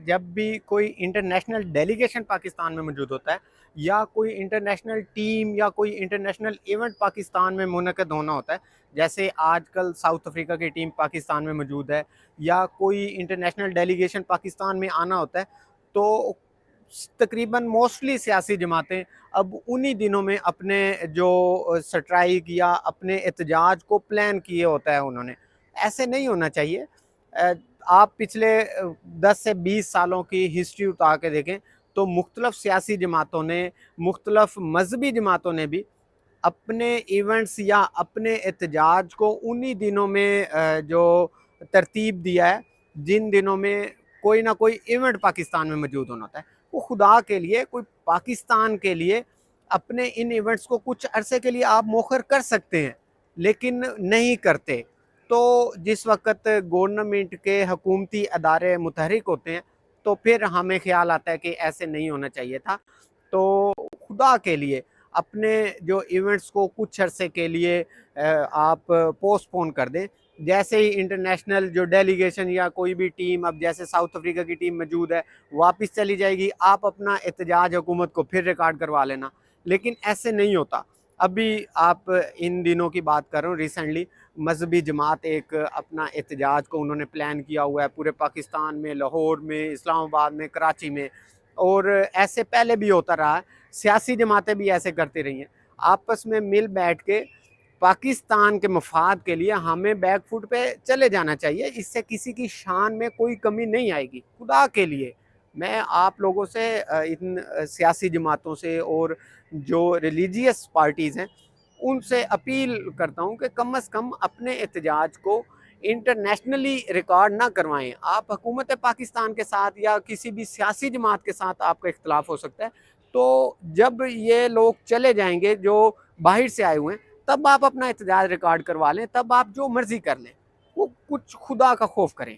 جب بھی کوئی انٹرنیشنل ڈیلیگیشن پاکستان میں موجود ہوتا ہے یا کوئی انٹرنیشنل ٹیم یا کوئی انٹرنیشنل ایونٹ پاکستان میں منعقد ہونا ہوتا ہے، جیسے آج کل ساؤتھ افریقہ کی ٹیم پاکستان میں موجود ہے یا کوئی انٹرنیشنل ڈیلیگیشن پاکستان میں آنا ہوتا ہے، تو تقریباً موسٹلی سیاسی جماعتیں اب انہی دنوں میں اپنے جو سٹرائک یا اپنے احتجاج کو پلان کیے ہوتا ہے انہوں نے۔ ایسے نہیں ہونا چاہیے۔ آپ پچھلے 10 سے 20 سالوں کی ہسٹری اٹھا کے دیکھیں تو مختلف سیاسی جماعتوں نے، مختلف مذہبی جماعتوں نے بھی اپنے ایونٹس یا اپنے احتجاج کو انہی دنوں میں جو ترتیب دیا ہے جن دنوں میں کوئی نہ کوئی ایونٹ پاکستان میں موجود ہونا ہوتا ہے۔ وہ خدا کے لیے، کوئی پاکستان کے لیے اپنے ان ایونٹس کو کچھ عرصے کے لیے آپ مؤخر کر سکتے ہیں، لیکن نہیں کرتے۔ تو جس وقت گورنمنٹ کے حکومتی ادارے متحرک ہوتے ہیں تو پھر ہمیں خیال آتا ہے کہ ایسے نہیں ہونا چاہیے تھا۔ تو خدا کے لیے اپنے جو ایونٹس کو کچھ عرصے کے لیے آپ پوسٹ پون کر دیں۔ جیسے ہی انٹرنیشنل جو ڈیلیگیشن یا کوئی بھی ٹیم، اب جیسے ساؤتھ افریقہ کی ٹیم موجود ہے، واپس چلی جائے گی، آپ اپنا احتجاج حکومت کو پھر ریکارڈ کروا لینا۔ لیکن ایسے نہیں ہوتا۔ ابھی آپ ان دنوں کی بات کر رہا ہوں، ریسنٹلی مذہبی جماعت ایک اپنا احتجاج کو انہوں نے پلان کیا ہوا ہے پورے پاکستان میں، لاہور میں، اسلام آباد میں، کراچی میں، اور ایسے پہلے بھی ہوتا رہا ہے۔ سیاسی جماعتیں بھی ایسے کرتی رہی ہیں۔ آپس میں مل بیٹھ کے پاکستان کے مفاد کے لیے ہمیں بیک فٹ پہ چلے جانا چاہیے۔ اس سے کسی کی شان میں کوئی کمی نہیں آئے گی۔ خدا کے لیے میں آپ لوگوں سے، ان سیاسی جماعتوں سے اور جو ریلیجیس پارٹیز ہیں ان سے اپیل کرتا ہوں کہ کم از کم اپنے احتجاج کو انٹرنیشنلی ریکارڈ نہ کروائیں۔ آپ حکومت پاکستان کے ساتھ یا کسی بھی سیاسی جماعت کے ساتھ آپ کا اختلاف ہو سکتا ہے، تو جب یہ لوگ چلے جائیں گے جو باہر سے آئے ہوئے ہیں تب آپ اپنا احتجاج ریکارڈ کروا لیں، تب آپ جو مرضی کر لیں۔ وہ کچھ خدا کا خوف کریں۔